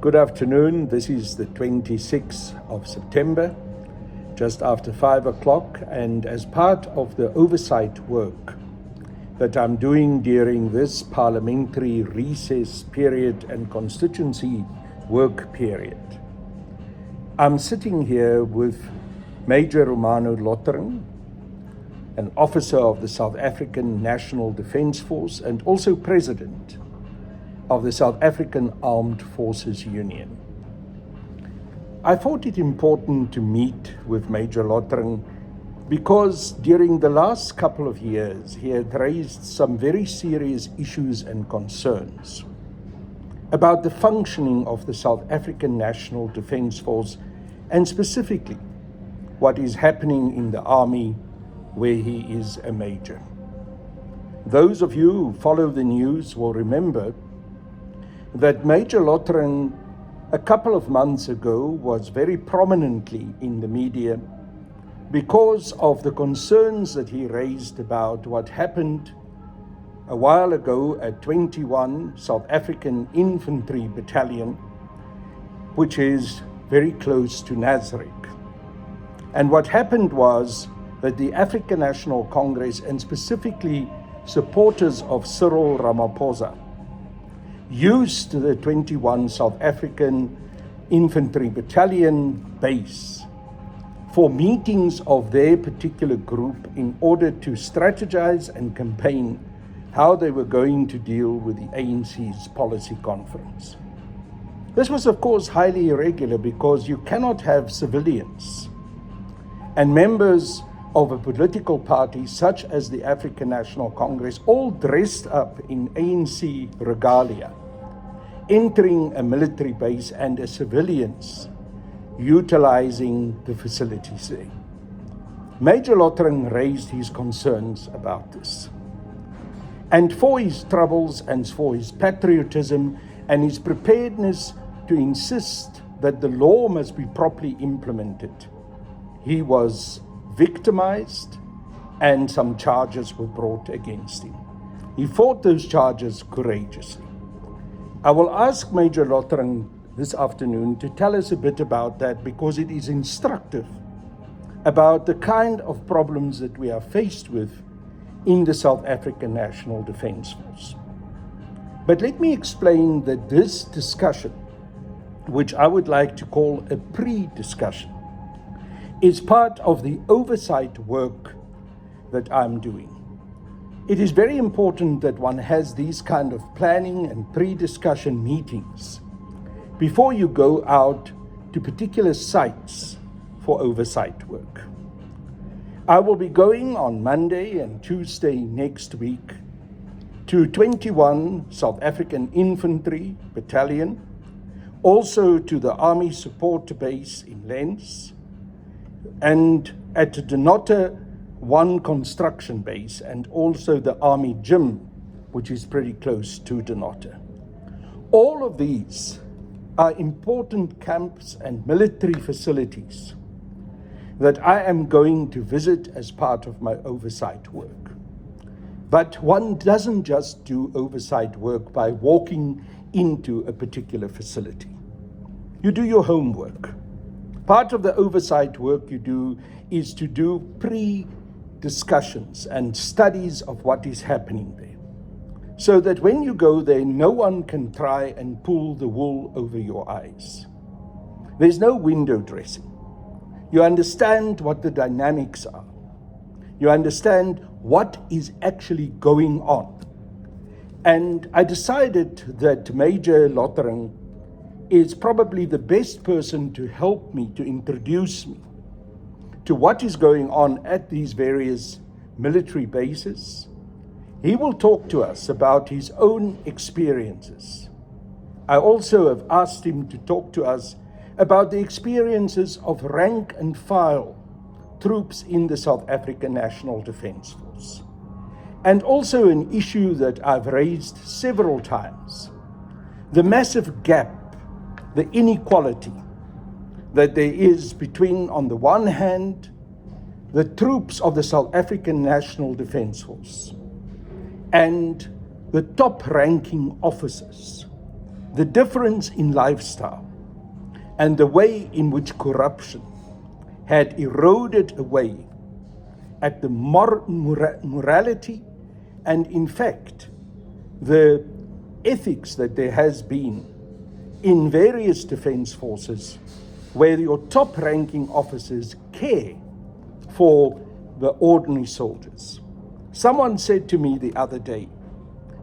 Good afternoon. This is the 26th of September, just after 5 o'clock, and as part of the oversight work that I'm doing during this parliamentary recess period and constituency work period, I'm sitting here with Major Ronaldo Lottering, an officer of the South African National Defence Force and also President of the South African Armed Forces Union. I thought it important to meet with Major Lottering because during the last couple of years he had raised some very serious issues and concerns about the functioning of the South African National Defence Force and specifically what is happening in the army where he is a major. Those of you who follow the news will remember that Major Lottering a couple of months ago was very prominently in the media because of the concerns that he raised about what happened a while ago at 21 South African Infantry Battalion, which is very close to Nasrec. And what happened was that the African National Congress, and specifically supporters of Cyril Ramaphosa, used the 21 South African Infantry Battalion base for meetings of their particular group in order to strategize and campaign how they were going to deal with the ANC's policy conference. This was, of course, highly irregular because you cannot have civilians and members of a political party such as the African National Congress, all dressed up in ANC regalia, entering a military base and as civilians utilizing the facilities there. Major Lottering raised his concerns about this. And for his troubles and for his patriotism and his preparedness to insist that the law must be properly implemented, he was victimized and some charges were brought against him. He fought those charges courageously. I will ask Major Lottering this afternoon to tell us a bit about that because it is instructive about the kind of problems that we are faced with in the South African National Defence Force. But let me explain that this discussion, which I would like to call a pre-discussion, is part of the oversight work that I'm doing. It is very important that one has these kind of planning and pre-discussion meetings before you go out to particular sites for oversight work. I will be going on Monday and Tuesday next week to 21 South African Infantry Battalion, also to the Army Support Base in Lens, and at the Denotta 1 construction base, and also the Army Gym, which is pretty close to Denotta. All of these are important camps and military facilities that I am going to visit as part of my oversight work. But one doesn't just do oversight work by walking into a particular facility. You do your homework. Part of the oversight work you do is to do pre-discussions and studies of what is happening there, so that when you go there, no one can try and pull the wool over your eyes. There's no window dressing. You understand what the dynamics are. You understand what is actually going on. And I decided that Major Lottering is probably the best person to help me, to introduce me to what is going on at these various military bases. He will talk to us about his own experiences. I also have asked him to talk to us about the experiences of rank and file troops in the South African National Defence Force. And also an issue that I've raised several times, the massive gap, the inequality that there is between, on the one hand, the troops of the South African National Defence Force and the top-ranking officers the difference in lifestyle and the way in which corruption had eroded away at the morality and, in fact, the ethics that there has been in various defense forces where your top-ranking officers care for the ordinary soldiers. Someone said to me the other day,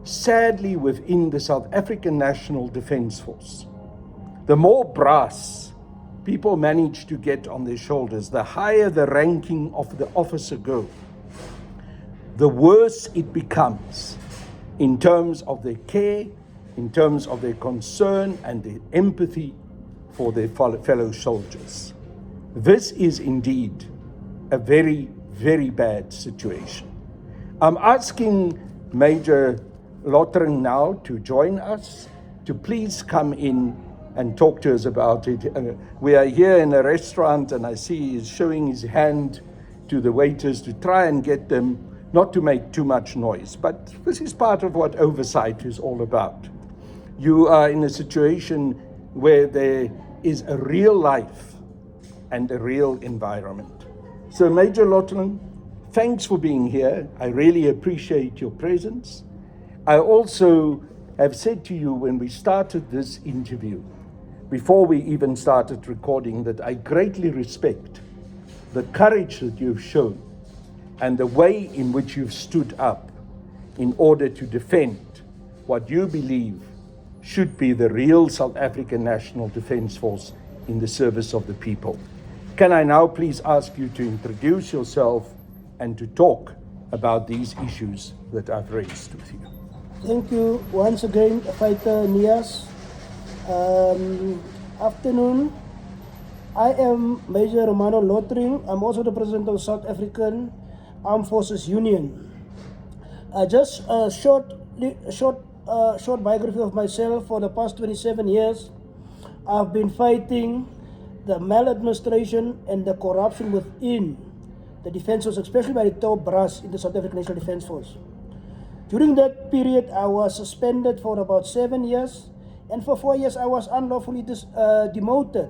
sadly within the South African National Defence Force, the more brass people manage to get on their shoulders, the higher the ranking of the officer go, the worse it becomes in terms of their care, in terms of their concern and their empathy for their fellow soldiers. This is indeed a very, very bad situation. I'm asking Major Lottering now to join us, to please come in and talk to us about it. We are here in a restaurant and I see he's showing his hand to the waiters to try and get them not to make too much noise. But this is part of what oversight is all about. You are in a situation where there is a real life and a real environment. So Major Lottering, thanks for being here. I really appreciate your presence. I also have said to you when we started this interview, before we even started recording, that I greatly respect the courage that you've shown and the way in which you've stood up in order to defend what you believe should be the real South African National Defence Force in the service of the people. Can I now please ask you to introduce yourself and to talk about these issues that I've raised with you? Thank you once again, Fighter Niehaus. Afternoon. I am Major Ronaldo Lottering. I'm also the President of South African Armed Forces Union. Just a short biography of myself. For the past 27 years, I've been fighting the maladministration and the corruption within the Defence Force, especially by the top brass in the South African National Defence Force. During that period, I was suspended for about 7 years, and for 4 years I was unlawfully demoted.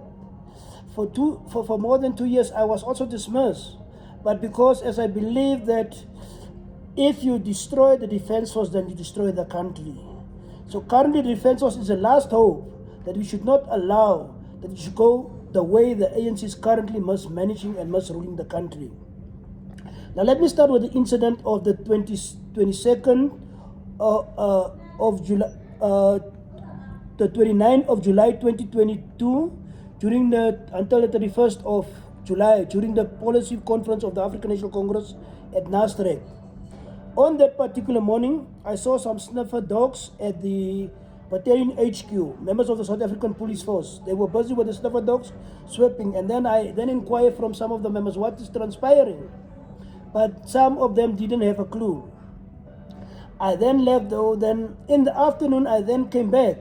For more than 2 years I was also dismissed. But because, as I believe that if you destroy the Defence Force, then you destroy the country. So currently the Defence Force is the last hope that we should not allow that it should go the way the ANC is currently mismanaging and misruling the country. Now let me start with the incident of the 22nd of July, the 29th of July 2022, until the 31st of July, during the policy conference of the African National Congress at Nasrec. On that particular morning, I saw some sniffer dogs at the battalion HQ, members of the South African Police Force. They were busy with the sniffer dogs sweeping, and then I inquired from some of the members what is transpiring. But some of them didn't have a clue. I then left though. Then in the afternoon I then came back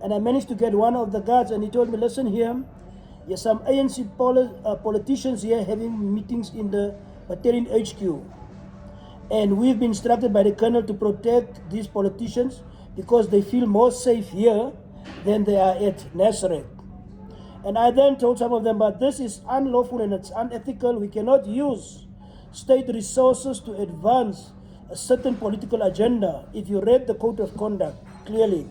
and I managed to get one of the guards, and he told me, listen here, there's some ANC politicians here having meetings in the battalion HQ, and we've been instructed by the colonel to protect these politicians because they feel more safe here than they are at Nasrec. And I then told some of them, but this is unlawful and it's unethical. We cannot use state resources to advance a certain political agenda. If you read the code of conduct clearly,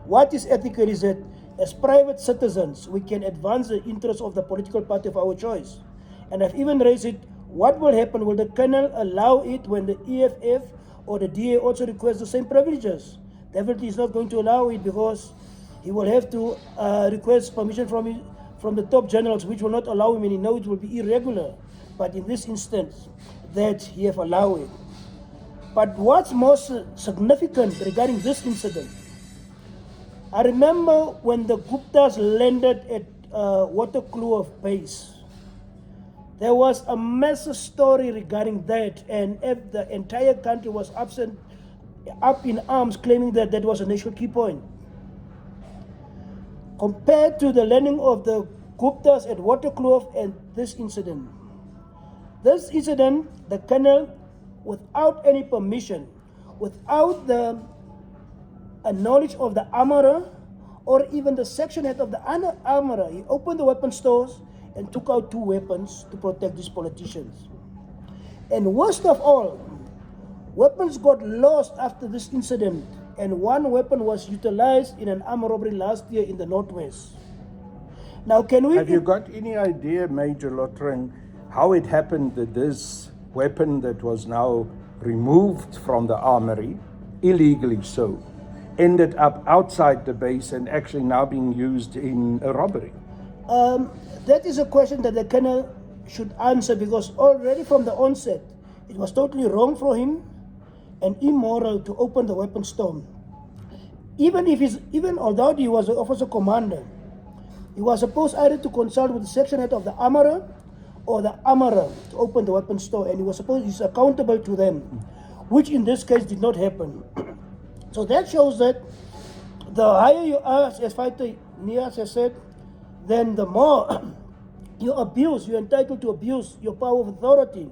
what is ethical is that as private citizens, we can advance the interests of the political party of our choice. And I've even raised it, what will happen? Will the colonel allow it when the EFF or the DA also request the same privileges? Definitely he's not going to allow it, because he will have to request permission from the top generals, which will not allow him, and he knows it will be irregular. But in this instance, that he have allowed it. But what's most significant regarding this incident, I remember when the Guptas landed at Waterkloof base, there was a massive story regarding that, and the entire country was up in arms, claiming that that was a national key point. Compared to the landing of the Guptas at Waterkloof and this incident, the colonel, without any permission, without the knowledge of the armorer, or even the section head of the armorer, he opened the weapon stores and took out 2 weapons to protect these politicians. And worst of all, weapons got lost after this incident, and 1 weapon was utilized in an armed robbery last year in the Northwest. Now, can we... Have you got any idea, Major Lottering, how it happened that this weapon that was now removed from the armory, illegally so, ended up outside the base and actually now being used in a robbery? That is a question that the colonel should answer, because already from the onset, it was totally wrong for him and immoral to open the weapon store. Even although he was an officer commander, he was supposed either to consult with the section head of the armorer or the armorer to open the weapon store, and he's accountable to them, which in this case did not happen. So that shows that the higher you are, as Fighter Niehaus has said, then the more you're entitled to abuse your power of authority.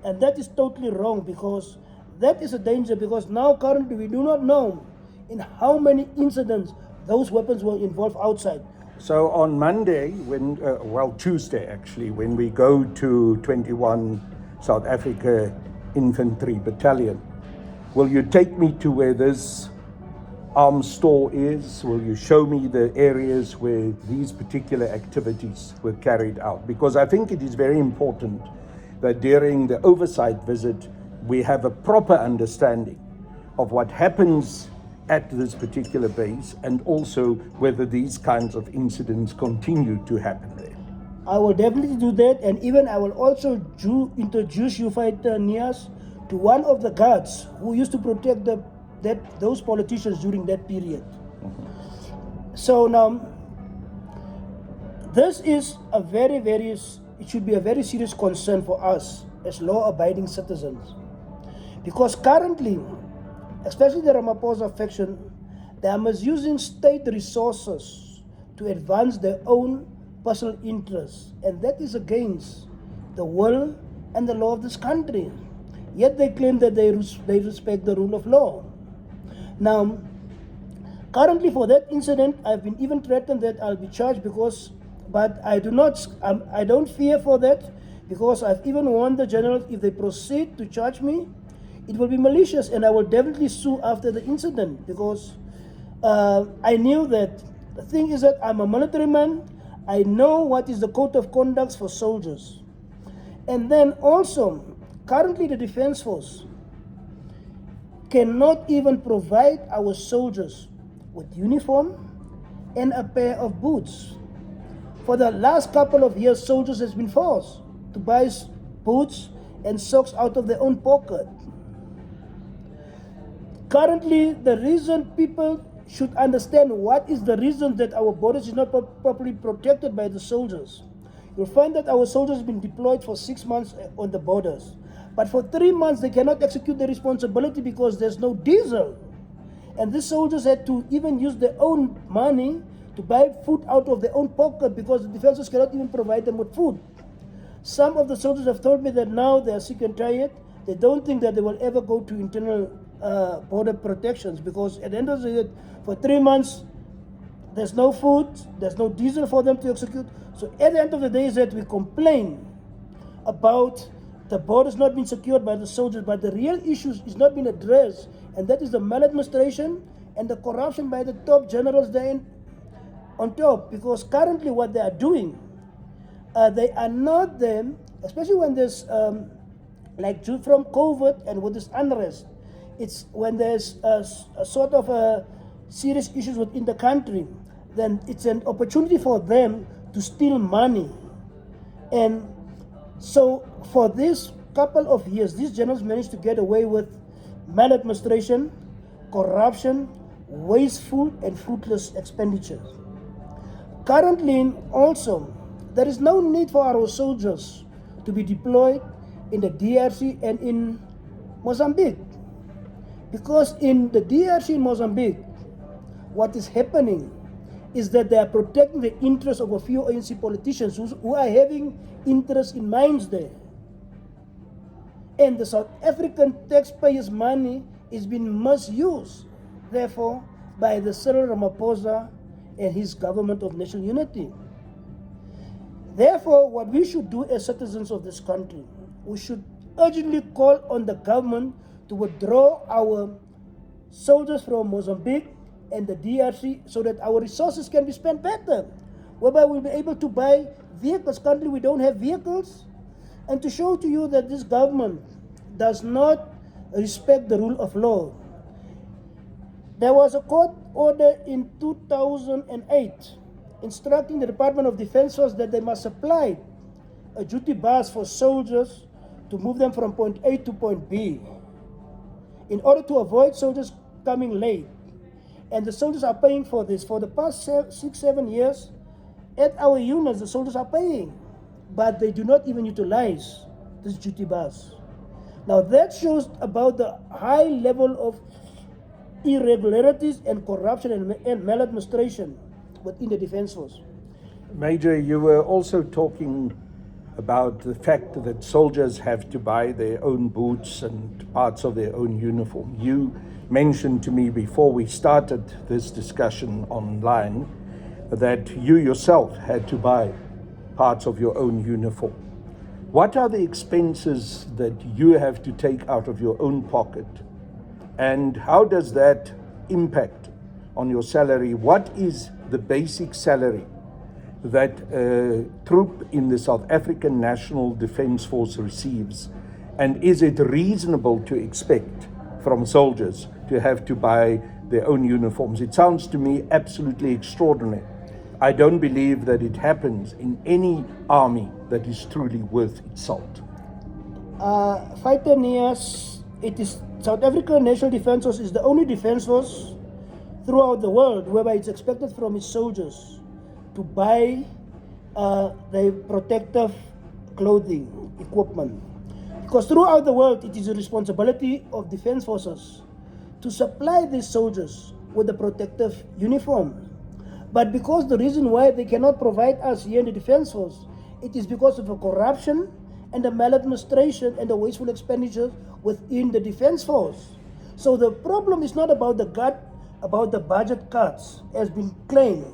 And that is totally wrong, because that is a danger, because now currently we do not know in how many incidents those weapons were involved outside. So on Monday, Tuesday actually, when we go to 21 South Africa Infantry Battalion, will you take me to where this arms store is? Will you show me the areas where these particular activities were carried out? Because I think it is very important that during the oversight visit, we have a proper understanding of what happens at this particular base, and also whether these kinds of incidents continue to happen there. I will definitely do that, and even I will also introduce you, Fighter Niehaus, to one of the guards who used to protect those politicians during that period. So now, this is it should be a very serious concern for us as law-abiding citizens, because currently, especially the Ramaphosa faction, they are misusing state resources to advance their own personal interests, and that is against the will and the law of this country. Yet they claim that they respect the rule of law. Now, currently for that incident, I've been even threatened that I'll be charged, but I don't fear for that, because I've even warned the generals, if they proceed to charge me, it will be malicious, and I will definitely sue after the incident, because I knew that the thing is that I'm a military man. I know what is the code of conduct for soldiers. And then also, currently the Defense Force cannot even provide our soldiers with uniform and a pair of boots. For the last couple of years, soldiers has been forced to buy boots and socks out of their own pocket. Currently, the reason people should understand what is the reason that our borders is not properly protected by the soldiers. You'll find that our soldiers have been deployed for 6 months on the borders. But for 3 months, they cannot execute their responsibility because there's no diesel. And these soldiers had to even use their own money to buy food out of their own pocket, because the defenses cannot even provide them with food. Some of the soldiers have told me that now they are sick and tired. They don't think that they will ever go to internal border protections, because at the end of the day, for 3 months, there's no food, there's no diesel for them to execute. So at the end of the day is that we complain about the borders not being secured by the soldiers, but the real issues is not being addressed, and that is the maladministration and the corruption by the top generals there on top. Because currently what they are doing, they are not them, especially when there's like from COVID and with this unrest. It's when there's a sort of serious issues within the country, then it's an opportunity for them to steal money. And so for this couple of years, these generals managed to get away with maladministration, corruption, wasteful and fruitless expenditures. Currently also, there is no need for our soldiers to be deployed in the DRC and in Mozambique. Because in the DRC in Mozambique, what is happening is that they are protecting the interests of a few ANC politicians who are having interest in mines there. And the South African taxpayers' money is being misused, therefore, by the Cyril Ramaphosa and his government of national unity. Therefore, what we should do as citizens of this country, we should urgently call on the government to withdraw our soldiers from Mozambique and the DRC so that our resources can be spent better, whereby we'll be able to buy vehicles. Currently, we don't have vehicles. And to show to you that this government does not respect the rule of law, there was a court order in 2008 instructing the Department of Defense Force that they must supply a duty bus for soldiers to move them from point A to point B in order to avoid soldiers coming late. And the soldiers are paying for this. For the past 6-7 years, at our units, the soldiers are paying, but they do not even utilize this duty bus. Now that shows about the high level of irregularities and corruption and maladministration within the Defense Force. Major, you were also talking about the fact that soldiers have to buy their own boots and parts of their own uniform. You mentioned to me before we started this discussion online that you yourself had to buy parts of your own uniform. What are the expenses that you have to take out of your own pocket? And how does that impact on your salary? What is the basic salary that a troop in the South African National Defence Force receives? And is it reasonable to expect from soldiers to have to buy their own uniforms? It sounds to me absolutely extraordinary. I don't believe that it happens in any army that is truly worth its salt. Fighter Niehaus, it is South African National Defence Force is the only defence force throughout the world whereby it's expected from its soldiers to buy their protective clothing, equipment. Because throughout the world, it is the responsibility of defence forces to supply these soldiers with the protective uniform. But because the reason why they cannot provide us here in the Defence Force, it is because of the corruption and the maladministration and the wasteful expenditures within the Defence Force. So the problem is not about the budget cuts as been claimed,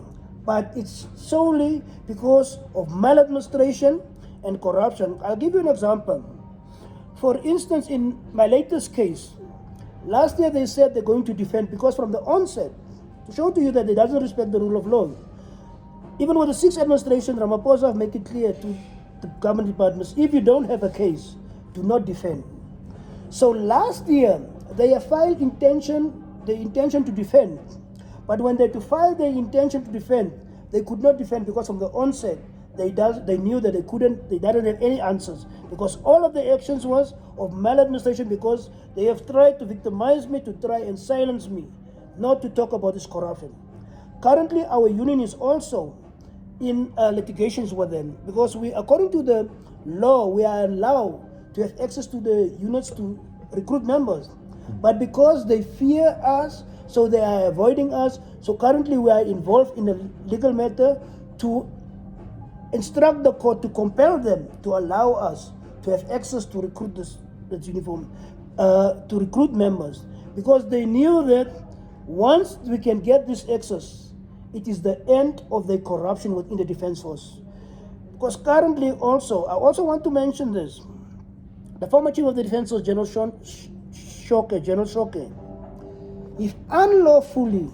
but it's solely because of maladministration and corruption. I'll give you an example. For instance, in my latest case, last year they said they're going to defend because from the onset, to show to you that it doesn't respect the rule of law. Even with the 6th administration, Ramaphosa make it clear to the government departments, if you don't have a case, do not defend. So last year, they have filed the intention to defend. But when they to file the intention to defend, they could not defend because from the onset, they knew that they didn't have any answers. Because all of the actions was of maladministration because they have tried to victimize me, to try and silence me, not to talk about this corruption. Currently, our union is also in litigations with them because according to the law, we are allowed to have access to the units to recruit members. But because they fear us, so they are avoiding us. So currently, we are involved in a legal matter to instruct the court to compel them to allow us to have access to recruit this uniform, to recruit members, because they knew that once we can get this access, it is the end of the corruption within the Defence Force. Because currently also, I also want to mention this, the former Chief of the Defence Force, General Shoke, if unlawfully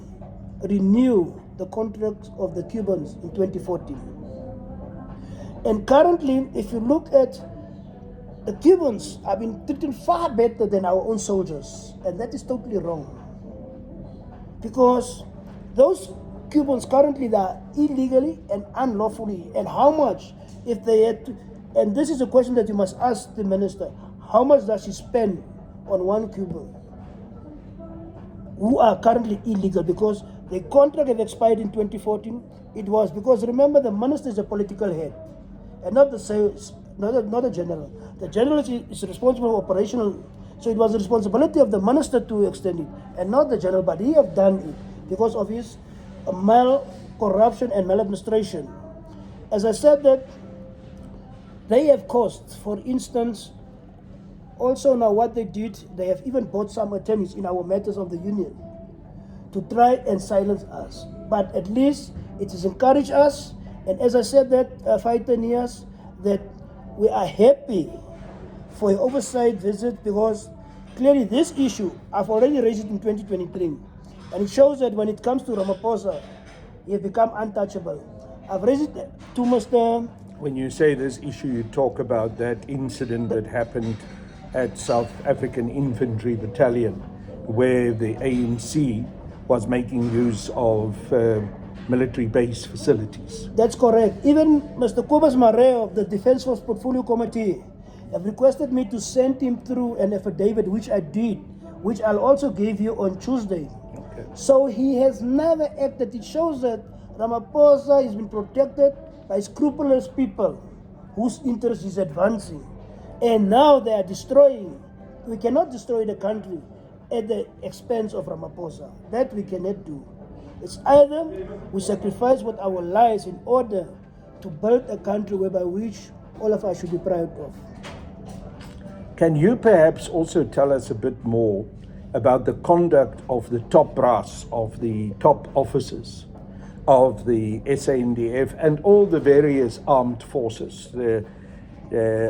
renew the contracts of the Cubans in 2014. And currently, if you look at the Cubans have been treated far better than our own soldiers, and that is totally wrong. Because those Cubans currently they are illegally and unlawfully, and how much if they had to, and this is a question that you must ask the minister, how much does she spend on one Cuban who are currently illegal because the contract have expired in 2014? It was because, remember, the minister is a political head and not the general. The general is responsible for operational. So it was the responsibility of the minister to extend it, and not the general, but he have done it because of his corruption and maladministration. As I said that, they have caused, for instance, also now what they did, they have even bought some attorneys in our matters of the union to try and silence us. but at least it has encouraged us. And as I said that, Fighter Niehaus, that we are happy for your oversight visit, because clearly this issue, I've already raised it in 2023. And it shows that when it comes to Ramaphosa, he has become untouchable. I've raised it to Mr. When you say this issue, you talk about that incident that happened at South African Infantry Battalion, where the ANC was making use of military base facilities. That's correct. Even Mr. Kobus Mare of the Defence Force Portfolio Committee have requested me to send him through an affidavit, which I did, which I'll also give you on Tuesday. Okay. So he has never acted. It shows that Ramaphosa has been protected by scrupulous people whose interest is advancing. And now they are destroying. We cannot destroy the country at the expense of Ramaphosa. That we cannot do. It's either we sacrifice with our lives in order to build a country whereby which all of us should be proud of. Can you perhaps also tell us a bit more about the conduct of the top brass, of the top officers of the SANDF and all the various armed forces, the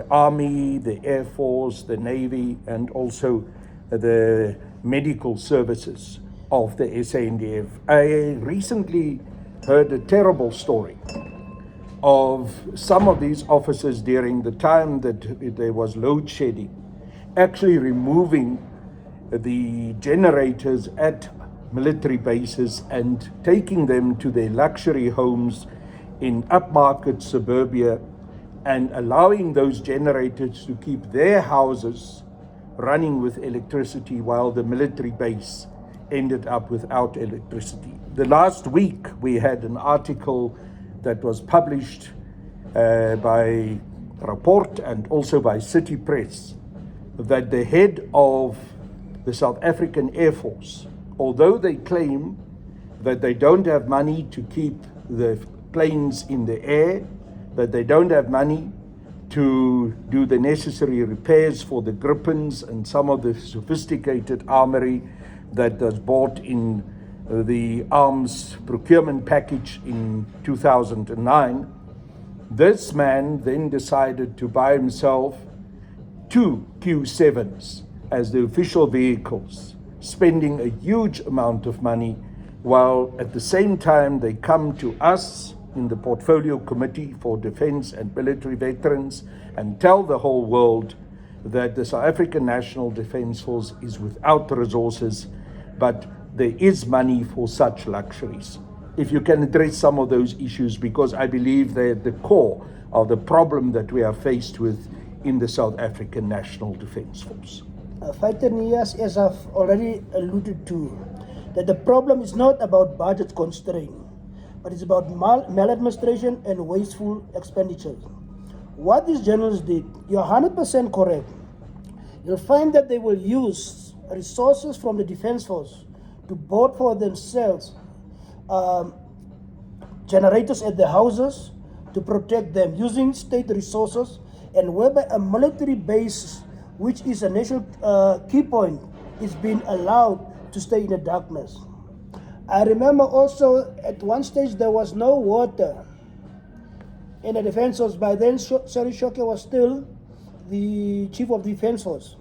Army, the Air Force, the Navy, and also the medical services of the SANDF? I recently heard a terrible story of some of these officers during the time that there was load shedding, actually removing the generators at military bases and taking them to their luxury homes in upmarket suburbia and allowing those generators to keep their houses running with electricity while the military base ended up without electricity. The last week we had an article that was published by Rapport and also by City Press that the head of the South African Air Force, although they claim that they don't have money to keep the planes in the air, that they don't have money to do the necessary repairs for the Gripens and some of the sophisticated armory that was bought in the arms procurement package in 2009, this man then decided to buy himself 2 Q7s as the official vehicles, spending a huge amount of money, while at the same time they come to us in the Portfolio Committee for Defence and Military Veterans and tell the whole world that the South African National Defence Force is without resources, but there is money for such luxuries. If you can address some of those issues, because I believe they're at the core of the problem that we are faced with in the South African National Defence Force. Fighter Niehaus, as I've already alluded to, that the problem is not about budget constraint, but it's about maladministration and wasteful expenditure. What these journalists did, you're 100% correct. You'll find that they will use resources from the Defence Force to bought for themselves generators at the houses to protect them using state resources, and whereby a military base, which is a national key point, is being allowed to stay in the darkness. I remember also at one stage there was no water in the Defence Force. By then, Sari Shoke was still the Chief of Defence Force.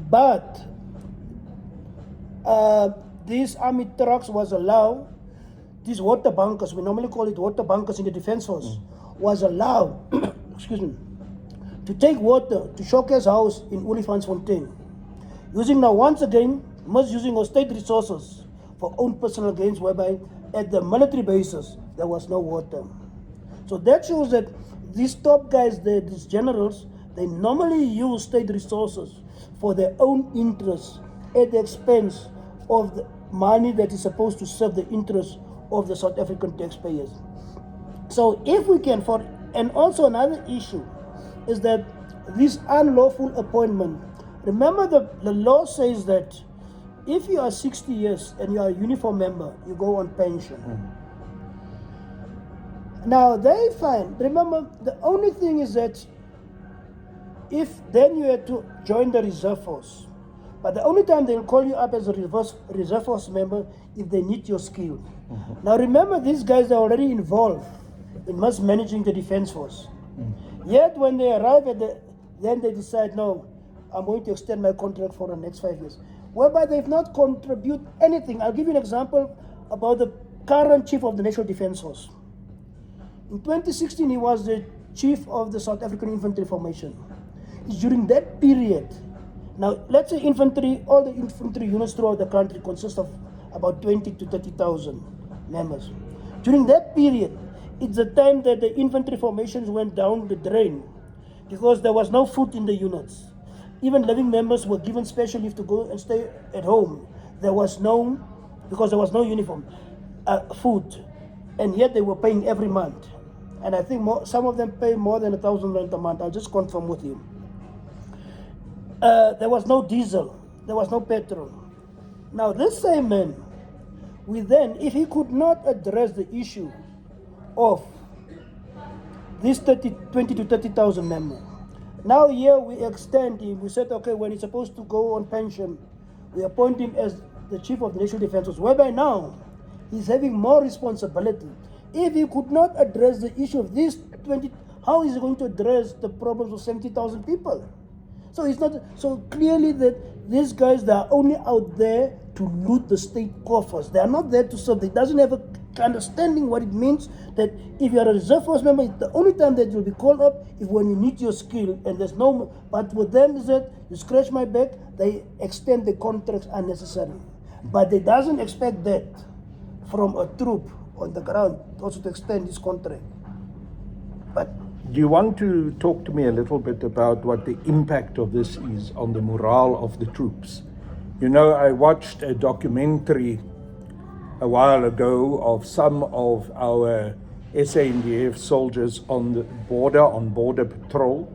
But these army trucks was allowed, these water bunkers, we normally call it water bunkers in the Defence Force, was allowed, excuse me, to take water to Shoke's house in Olifantsfontein, using now once again, misusing of state resources for own personal gains, whereby at the military bases there was no water. So that shows that these top guys, these generals, they normally use state resources for their own interests at the expense of the money that is supposed to serve the interests of the South African taxpayers. So if we can, and also another issue is that this unlawful appointment, remember the law says that if you are 60 years and you are a uniform member, you go on pension. Now they find, remember, the only thing is that if then you had to join the reserve force, But the only time they'll call you up as a reserve force member if they need your skill. Now remember, these guys are already involved in mismanaging the defense force. Yet when they arrive then they decide, no, I'm going to extend my contract for the next 5 years. Whereby they've not contributed anything. I'll give you an example about the current chief of the National Defense Force. In 2016, he was the chief of the South African Infantry Formation. It's during that period. Now, let's say infantry, all the infantry units throughout the country consist of about 20 to 30,000 members. During that period, it's the time that the infantry formations went down the drain because there was no food in the units. Even living members were given special leave to go and stay at home. Because there was no uniform, food, and yet they were paying every month. And I think some of them pay more than 1,000 rand a month. I'll just confirm with you. There was no diesel, there was no petrol. Now this same man, if he could not address the issue of these 20 to 30,000 members, now here we extend him. We said, okay, when he's supposed to go on pension, we appoint him as the chief of the National Defense Force, whereby now he's having more responsibility. If he could not address the issue of these 20, how is he going to address the problems of 70,000 people? So it's not so clearly that these guys, they are only out there to loot the state coffers. They are not there to serve. They doesn't have a understanding what it means that if you are a reserve force member, it's the only time that you'll be called up if when you need your skill, and there's no. But with them is that you scratch my back, they extend the contracts unnecessarily. But they doesn't expect that from a troop on the ground also to extend this contract. But do you want to talk to me a little bit about what the impact of this is on the morale of the troops? You know, I watched a documentary a while ago of some of our SANDF soldiers on the border, on border patrol,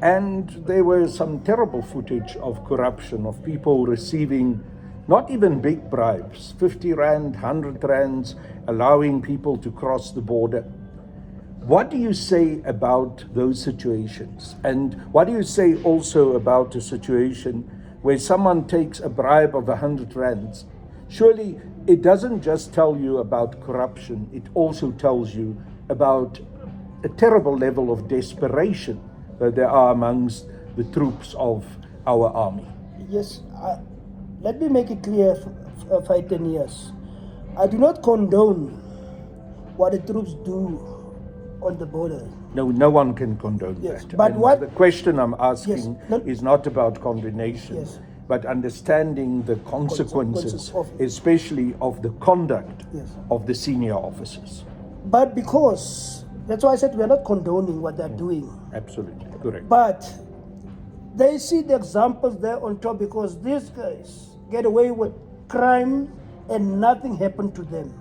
and there was some terrible footage of corruption, of people receiving not even big bribes, 50 rand, 100 rands, allowing people to cross the border. What do you say about those situations? And what do you say also about a situation where someone takes a bribe of 100 rands? Surely it doesn't just tell you about corruption, it also tells you about a terrible level of desperation that there are amongst the troops of our army. Yes, let me make it clear, Fighter Niehaus. I do not condone what the troops do on the border. No, no one can condone that. But and the question I'm asking is not about condemnation, but understanding the consequences especially of the conduct of the senior officers. But because, that's why I said we're not condoning what they're doing. Absolutely, correct. But they see the examples there on top because these guys get away with crime and nothing happened to them.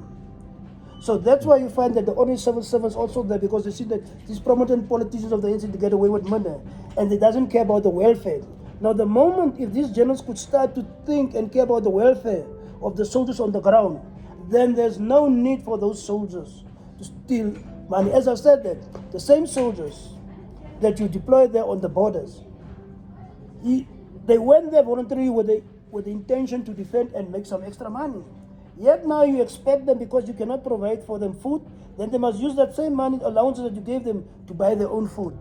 So that's why you find that the ordinary civil servants also there because they see that these prominent politicians of the ANC get away with murder and they doesn't care about the welfare. Now the moment if these generals could start to think and care about the welfare of the soldiers on the ground, then there's no need for those soldiers to steal money. As I said that, the same soldiers that you deploy there on the borders, they went there voluntarily with the intention to defend and make some extra money. Yet now you expect them, because you cannot provide for them food, then they must use that same money, allowances that you gave them, to buy their own food.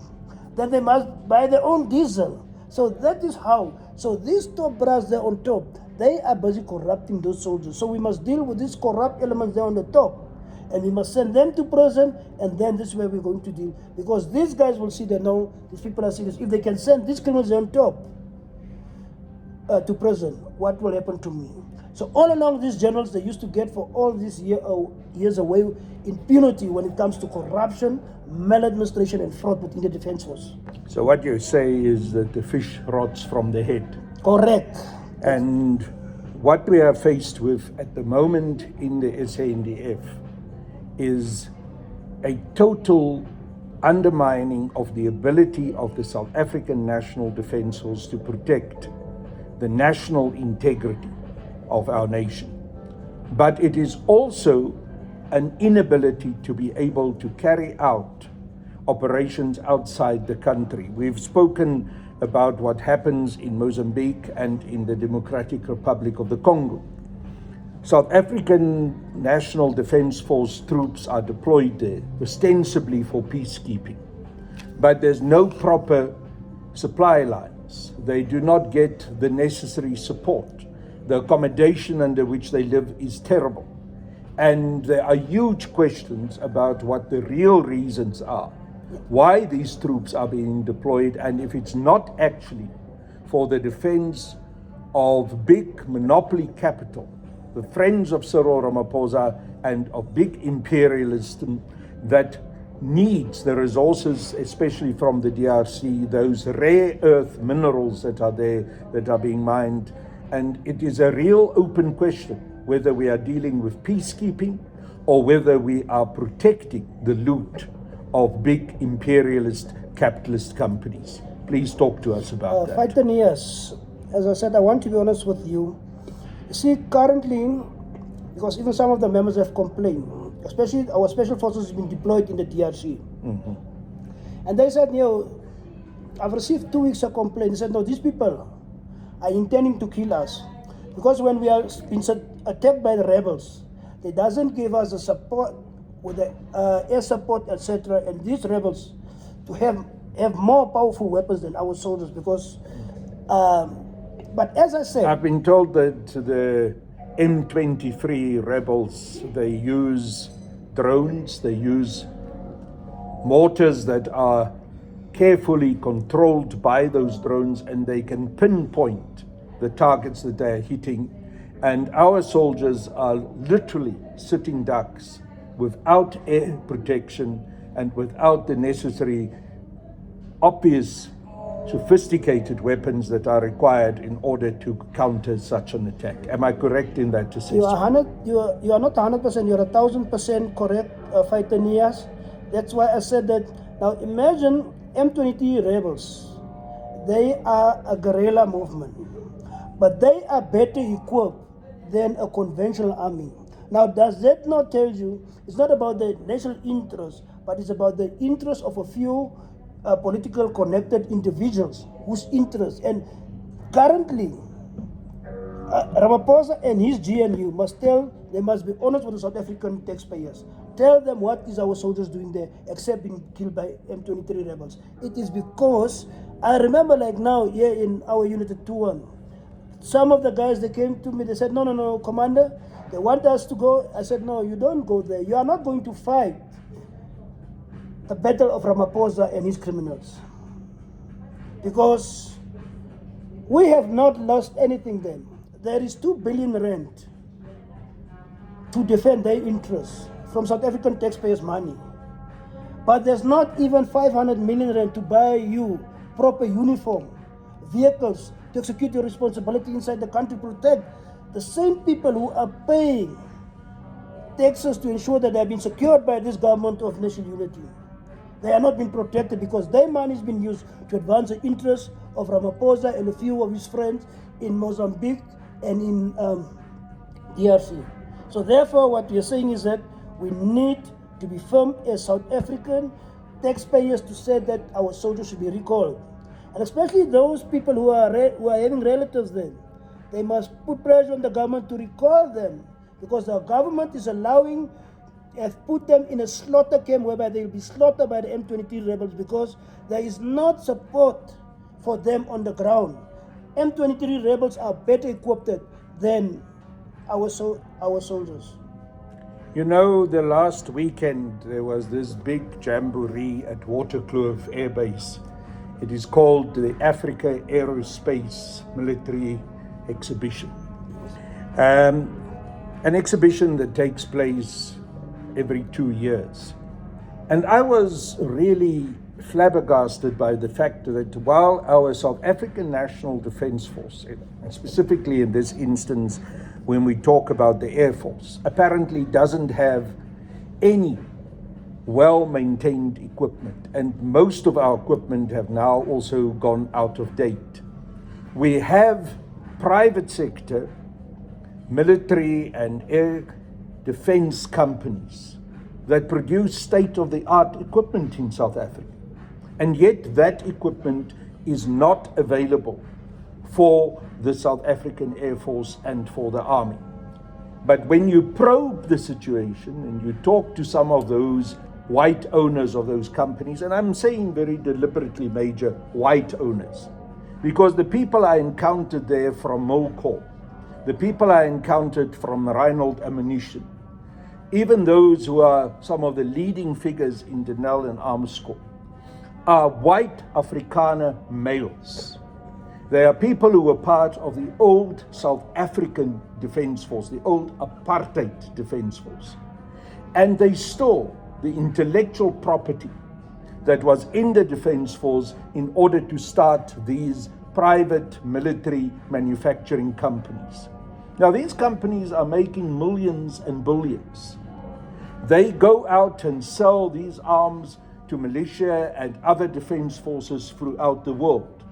Then they must buy their own diesel. So that is how. So these top brass there on top, they are busy corrupting those soldiers. So we must deal with these corrupt elements there on the top. And we must send them to prison, and then this is where we're going to deal. Because these guys will see that, no, these people are serious. If they can send these criminals on top to prison, what will happen to me? So all along, these generals, they used to get for all these years away impunity when it comes to corruption, maladministration, and fraud within the defense force. So what you say is that the fish rots from the head. Correct. And what we are faced with at the moment in the SANDF is a total undermining of the ability of the South African National Defence Force to protect the national integrity of our nation. But it is also an inability to be able to carry out operations outside the country. We've spoken about what happens in Mozambique and in the Democratic Republic of the Congo. South African National Defence Force troops are deployed there, ostensibly for peacekeeping. But there's no proper supply lines. They do not get the necessary support. The accommodation under which they live is terrible. And there are huge questions about what the real reasons are, why these troops are being deployed, and if it's not actually for the defense of big monopoly capital, the friends of Cyril Ramaphosa and of big imperialism that needs the resources, especially from the DRC, those rare earth minerals that are there, that are being mined. And it is a real open question whether we are dealing with peacekeeping or whether we are protecting the loot of big imperialist capitalist companies. Please talk to us about that. Fighter Niehaus, as I said, I want to be honest with you. You see, currently, because even some of the members have complained, especially our special forces have been deployed in the DRC. Mm-hmm. And they said, I've received 2 weeks of complaint. They said, no, these people are intending to kill us. Because when we are being attacked by the rebels, they doesn't give us the support with the air support, etc. And these rebels to have more powerful weapons than our soldiers. Because, but as I said, I've been told that the M23 rebels, they use drones, they use mortars that are carefully controlled by those drones, and they can pinpoint the targets that they are hitting. And our soldiers are literally sitting ducks without air protection and without the necessary obvious sophisticated weapons that are required in order to counter such an attack. Am I correct in that assessment? You are not 100%, you're 1,000% correct, Fighter Niehaus. That's why I said that. Now imagine M23 rebels. They are a guerrilla movement, but they are better equipped than a conventional army. Now, does that not tell you it's not about the national interest, but it's about the interest of a few political connected individuals whose interests, and currently Ramaphosa and his GNU they must be honest with the South African taxpayers. Tell them what is our soldiers doing there except being killed by M23 rebels. It is because, I remember like now here in our unit at 2-1, some of the guys, they came to me, they said, no, Commander, they want us to go. I said, no, you don't go there. You are not going to fight the battle of Ramaphosa and his criminals. Because we have not lost anything then. There is 2 billion rand to defend their interests from South African taxpayers' money. But there's not even 500 million rand to buy you proper uniform, vehicles to execute your responsibility inside the country, protect the same people who are paying taxes to ensure that they have been secured by this government of national unity. They are not being protected because their money has been used to advance the interests of Ramaphosa and a few of his friends in Mozambique and in DRC. So therefore, what we are saying is that we need to be firm as South African taxpayers to say that our soldiers should be recalled. And especially those people who are having relatives there, they must put pressure on the government to recall them, because the government is have put them in a slaughter camp whereby they will be slaughtered by the M23 rebels because there is not support for them on the ground. M23 rebels are better equipped than our soldiers. You know, the last weekend there was this big jamboree at Waterkloof Air Base. It is called the Africa Aerospace Military Exhibition. An exhibition that takes place every 2 years. And I was really flabbergasted by the fact that while our South African National Defence Force, and specifically in this instance when we talk about the Air Force, apparently doesn't have any well-maintained equipment, and most of our equipment have now also gone out of date. We have private sector, military and air defense companies that produce state-of-the-art equipment in South Africa. And yet that equipment is not available for the South African Air Force and for the Army. But when you probe the situation and you talk to some of those white owners of those companies, and I'm saying very deliberately, Major, white owners, because the people I encountered there from Mulcor, the people I encountered from Reinhold Ammunition, even those who are some of the leading figures in Denel and Armscor, are white Afrikaner males. They are people who were part of the old South African Defence Force, the old apartheid Defence Force. And they stole the intellectual property that was in the Defence Force in order to start these private military manufacturing companies. Now, these companies are making millions and billions. They go out and sell these arms to militia and other defense forces throughout the world.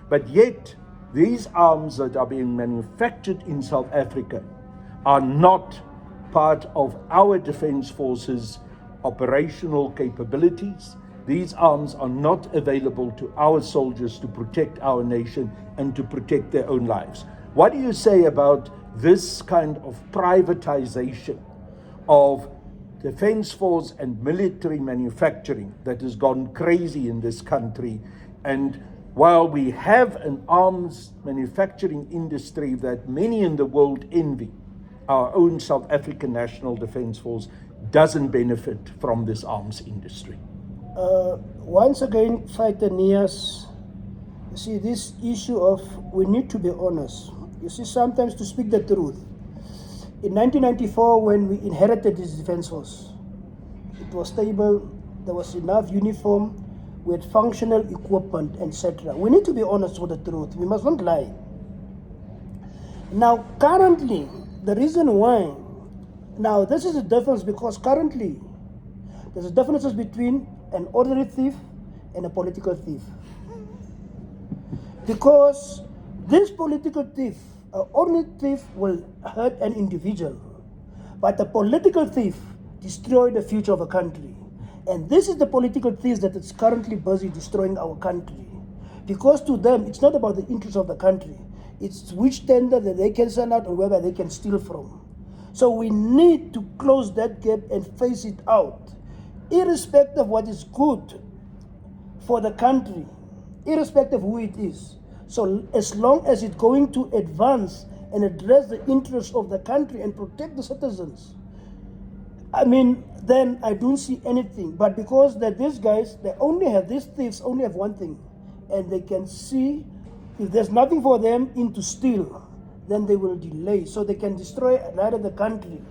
But yet, these arms that are being manufactured in South Africa are not part of our defense forces' operational capabilities. These arms are not available to our soldiers to protect our nation and to protect their own lives. What do you say about this kind of privatization of defense force and military manufacturing that has gone crazy in this country? And while we have an arms manufacturing industry that many in the world envy, our own South African National Defence Force doesn't benefit from this arms industry. Once again, Fighter Niehaus, you see, this issue of we need to be honest. You see, sometimes to speak the truth. In 1994, when we inherited this defense force, it was stable, there was enough uniform, we had functional equipment, etc. We need to be honest with the truth. We must not lie. Now, currently, the reason why, now this is the difference, because currently, there's a difference between an ordinary thief and a political thief. Because this political thief, an ordinary thief will hurt an individual, but a political thief destroy the future of a country. And this is the political thief that is currently busy destroying our country. Because to them, it's not about the interests of the country. It's which tender that they can send out and wherever they can steal from. So we need to close that gap and face it out, irrespective of what is good for the country, irrespective of who it is. So as long as it's going to advance and address the interests of the country and protect the citizens, I mean, then I don't see anything. But because that these guys, these thieves only have one thing, and they can see if there's nothing for them in to steal, then they will delay. So they can destroy rather the country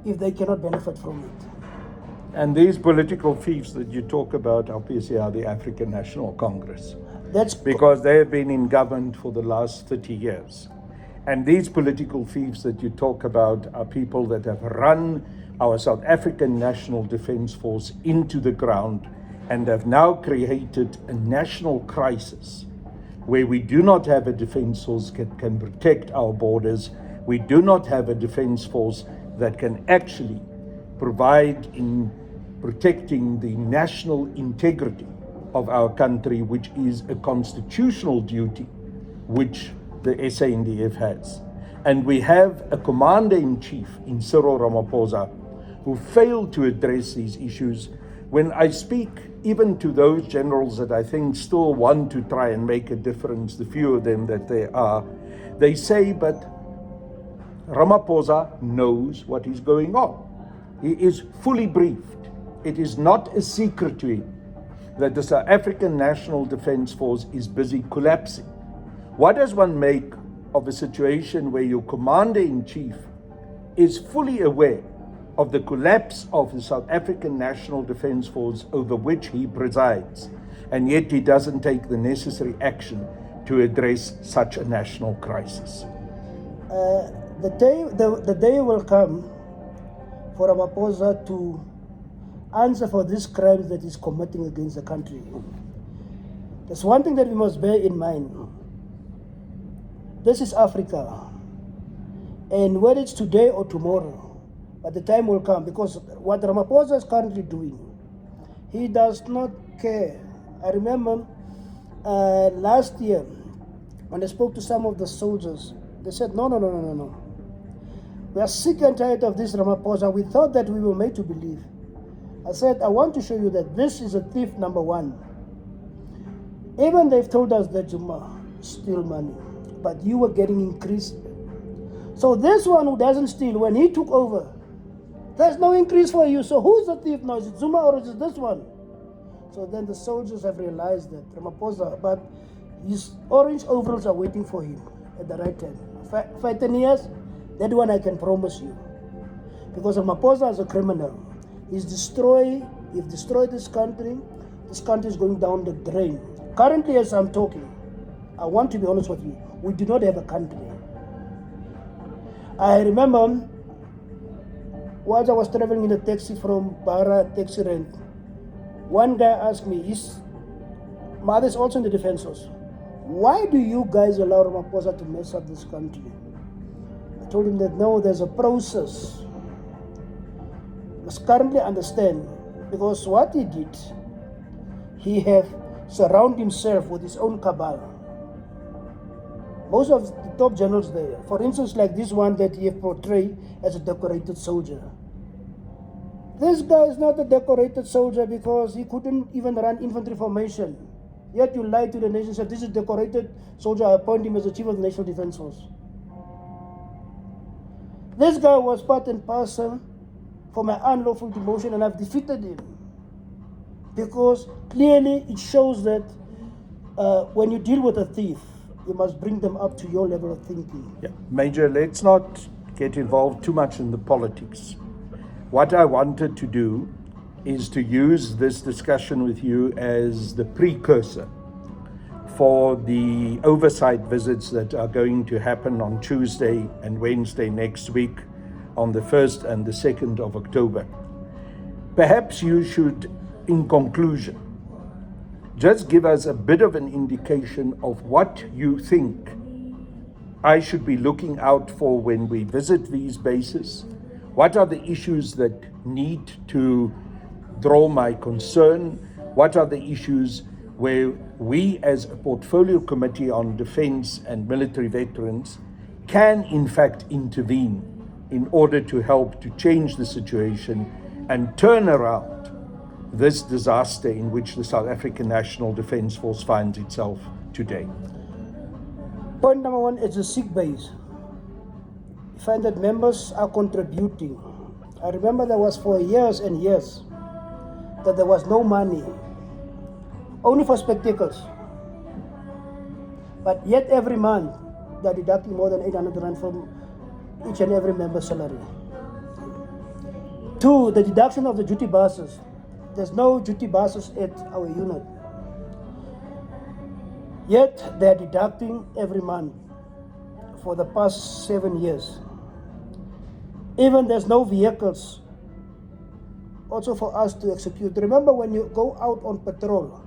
if they cannot benefit from it. And these political thieves that you talk about obviously are the African National Congress. That's because they have been in government for the last 30 years. And these political thieves that you talk about are people that have run our South African National Defence Force into the ground and have now created a national crisis where we do not have a defence force that can protect our borders. We do not have a defence force that can actually provide in protecting the national integrity of our country, which is a constitutional duty which the SANDF has. And we have a commander-in-chief in Cyril Ramaphosa who failed to address these issues. When I speak even to those generals that I think still want to try and make a difference, the few of them that there are, they say, but Ramaphosa knows what is going on. He is fully briefed. It is not a secret to him that the South African National Defence Force is busy collapsing. What does one make of a situation where your commander-in-chief is fully aware of the collapse of the South African National Defence Force over which he presides, and yet he doesn't take the necessary action to address such a national crisis? The day will come for Ramaphosa to answer for these crimes that he's committing against the country. There's one thing that we must bear in mind. This is Africa. And whether it's today or tomorrow, but the time will come, because what Ramaphosa is currently doing, he does not care. I remember last year, when I spoke to some of the soldiers, they said, no. We are sick and tired of this Ramaphosa. We thought that we were made to believe. I said, I want to show you that this is a thief number one. Even they've told us that Zuma steal money, but you were getting increased. So this one who doesn't steal, when he took over, there's no increase for you. So who's the thief now? Is it Zuma or is it this one? So then the soldiers have realized that Ramaphosa, but his orange overalls are waiting for him at the right time. 10 years, that one I can promise you. Because Ramaphosa is a criminal. He's destroyed this country. This country is going down the drain. Currently, as I'm talking, I want to be honest with you, we do not have a country. I remember once I was traveling in a taxi from Bara taxi rent, one guy asked me, his mother is also in the defense force, why do you guys allow Ramaphosa to mess up this country? I told him that no, there's a process. You must currently understand, because what he did, he have surrounded himself with his own cabal. Most of the top generals there, for instance, like this one that he have portrayed as a decorated soldier. This guy is not a decorated soldier because he couldn't even run infantry formation. Yet you lied to the nation, said this is a decorated soldier, I appoint him as the chief of the National Defense Force. This guy was part and parcel for my unlawful demotion, and I've defeated him. Because clearly it shows that when you deal with a thief, you must bring them up to your level of thinking. Yeah. Major, let's not get involved too much in the politics. What I wanted to do is to use this discussion with you as the precursor for the oversight visits that are going to happen on Tuesday and Wednesday next week on the 1st and the 2nd of October. Perhaps you should, in conclusion, just give us a bit of an indication of what you think I should be looking out for when we visit these bases. What are the issues that need to draw my concern? What are the issues where we as a portfolio committee on defense and military veterans can in fact intervene in order to help to change the situation and turn around this disaster in which the South African National Defence Force finds itself today? Point number one is the sick base. You find that members are contributing. I remember there was for years and years that there was no money, only for spectacles. But yet every month they're deducting more than 800 rand from each and every member's salary. Two, the deduction of the duty buses. There's no duty buses at our unit. Yet they're deducting every month for the past 7 years. Even there's no vehicles also for us to execute. Remember, when you go out on patrol,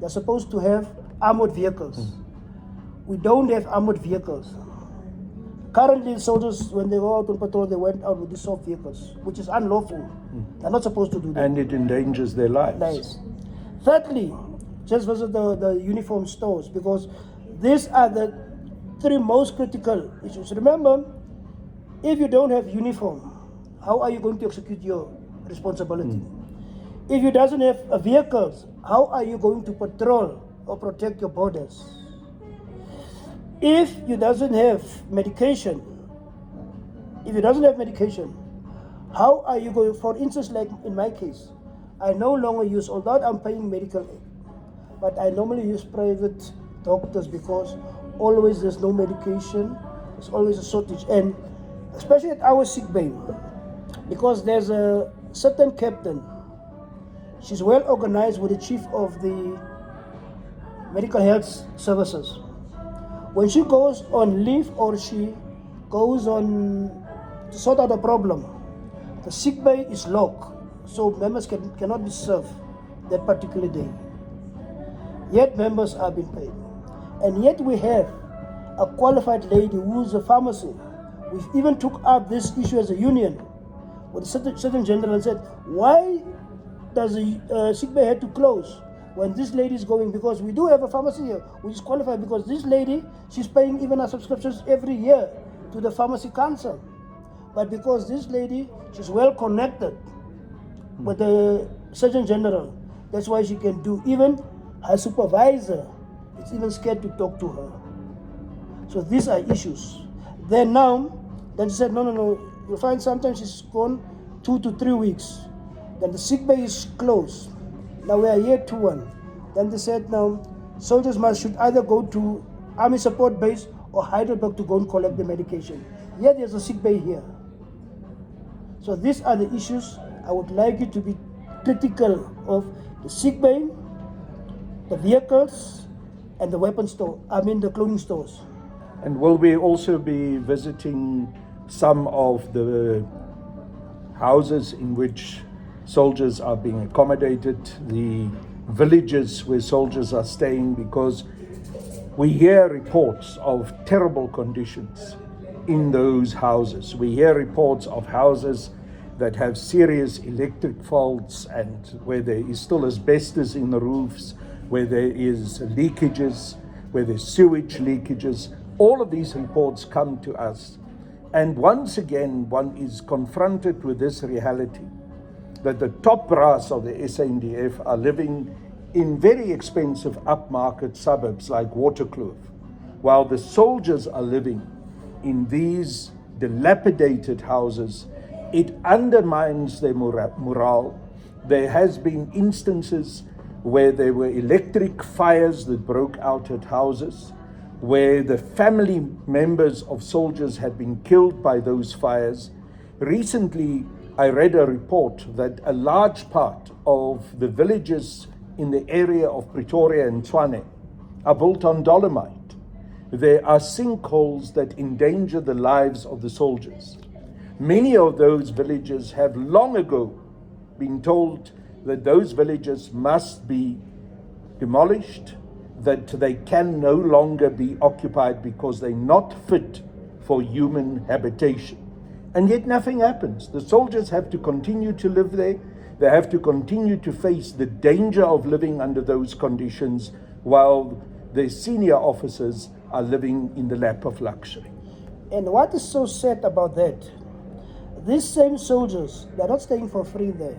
you're supposed to have armored vehicles. We don't have armored vehicles. Currently, soldiers, when they go out on patrol, they went out with these soft vehicles, which is unlawful. They're not supposed to do that. And it endangers their lives. Thirdly, just visit the uniform stores, because these are the three most critical issues. Remember, if you don't have uniform, how are you going to execute your responsibility? If you doesn't have vehicles, how are you going to patrol or protect your borders? If you doesn't have medication, how are you going, for instance, like in my case, I no longer use, although I'm paying medical aid, but I normally use private doctors because always there's no medication, there's always a shortage, and especially at our sick bay, because there's a certain captain, she's well organized with the chief of the medical health services. When she goes on leave or she goes on to sort out a problem, the sick bay is locked, so members cannot be served that particular day. Yet members are being paid. And yet we have a qualified lady who's a pharmacy. We've even took up this issue as a union with a certain general and said, why does the sick bay have to close? when this lady is going, because we do have a pharmacy here which is qualified, because this lady, she's paying even her subscriptions every year to the pharmacy council. But because this lady, she's well connected with the Surgeon General, that's why she can do. Even her supervisor is even scared to talk to her. So these are issues. Then she said, no, you'll find sometimes she's gone 2 to 3 weeks. Then the sick bay is closed. Now we are year 2-1. Then they said now soldiers should either go to Army Support Base or Heidelberg to go and collect the medication. Yet there's a sick bay here. So these are the issues. I would like you to be critical of the sick bay, the vehicles, and the weapon store. The clothing stores. And will we also be visiting some of the houses in which soldiers are being accommodated, the villages where soldiers are staying, because we hear reports of terrible conditions in those houses. We hear reports of houses that have serious electric faults and where there is still asbestos in the roofs, where there is leakages, where there's sewage leakages. All of these reports come to us. And once again, one is confronted with this reality that the top brass of the SANDF are living in very expensive upmarket suburbs like Waterkloof, while the soldiers are living in these dilapidated houses. It undermines their morale. There has been instances where there were electric fires that broke out at houses, where the family members of soldiers had been killed by those fires. Recently, I read a report that a large part of the villages in the area of Pretoria and Tshwane are built on dolomite. There are sinkholes that endanger the lives of the soldiers. Many of those villages have long ago been told that those villages must be demolished, that they can no longer be occupied because they're not fit for human habitation. And yet nothing happens. The soldiers have to continue to live there. They have to continue to face the danger of living under those conditions while the senior officers are living in the lap of luxury. And what is so sad about that, these same soldiers, they're not staying for free there.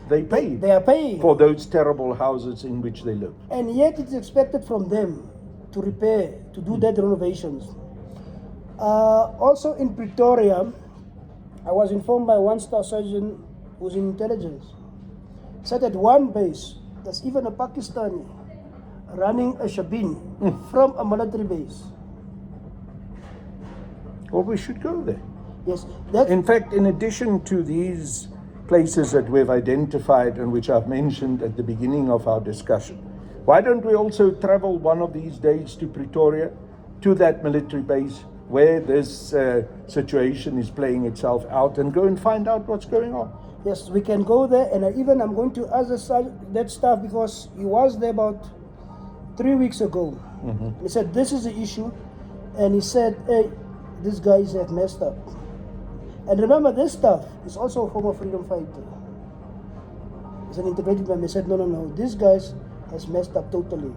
They pay. They are paying for those terrible houses in which they live. And yet it's expected from them to repair, to do that renovations. Also in Pretoria, I was informed by one staff sergeant who's in intelligence, said at one base, there's even a Pakistani running a shabin from a military base. Well, we should go there. Yes. In fact, in addition to these places that we've identified and which I've mentioned at the beginning of our discussion, why don't we also travel one of these days to Pretoria, to that military base where this situation is playing itself out, and go and find out what's going on? Yes, we can go there, and I'm going to ask that staff, because he was there about 3 weeks ago. He said this is the issue, and he said, hey, these guys have messed up. And remember, this staff is also a former freedom fighter. He's an integrated member. He said, no, these guys has messed up totally.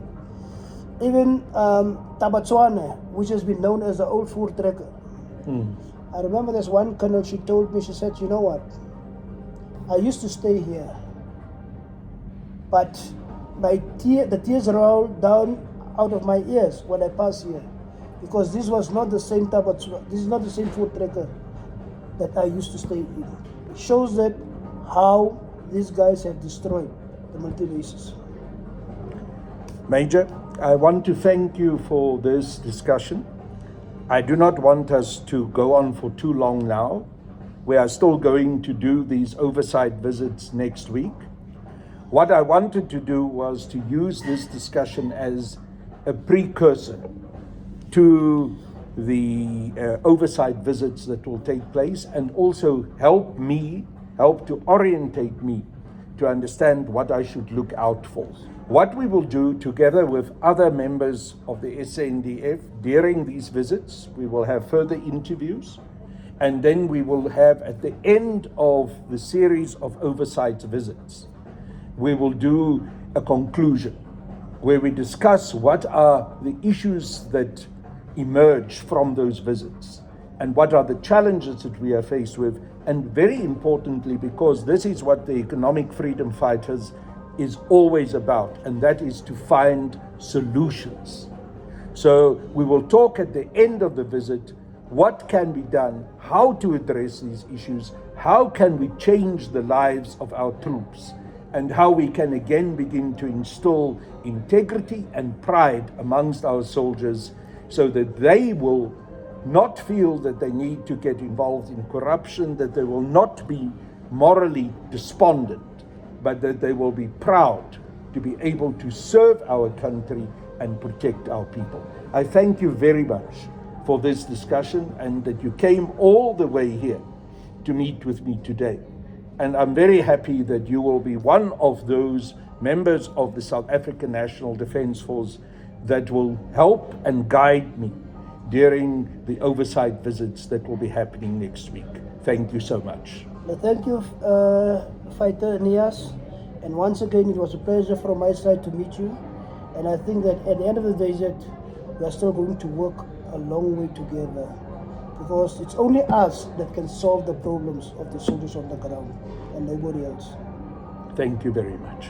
Even Tabatswana, which has been known as the old food tracker. I remember there's one colonel, she told me, she said, you know what, I used to stay here, but the tears rolled down out of my ears when I passed here, because this was not the same Tabatswana, this is not the same food tracker that I used to stay in. It shows that how these guys have destroyed the multi-bases. Major, I want to thank you for this discussion. I do not want us to go on for too long now. We are still going to do these oversight visits next week. What I wanted to do was to use this discussion as a precursor to the oversight visits that will take place, and also help to orientate me to understand what I should look out for. What we will do together with other members of the SANDF during these visits, we will have further interviews, and then we will have, at the end of the series of oversight visits, we will do a conclusion where we discuss what are the issues that emerge from those visits and what are the challenges that we are faced with, and very importantly, because this is what the economic freedom fighters is always about, and that is to find solutions. So we will talk at the end of the visit what can be done, how to address these issues, how can we change the lives of our troops, and how we can again begin to instill integrity and pride amongst our soldiers so that they will not feel that they need to get involved in corruption, that they will not be morally despondent, but that they will be proud to be able to serve our country and protect our people. I thank you very much for this discussion and that you came all the way here to meet with me today. And I'm very happy that you will be one of those members of the South African National Defence Force that will help and guide me during the oversight visits that will be happening next week. Thank you so much. Thank you, Fighter Niehaus. And once again, it was a pleasure from my side to meet you. And I think that at the end of the day, that we are still going to work a long way together, because it's only us that can solve the problems of the soldiers on the ground and nobody else. Thank you very much.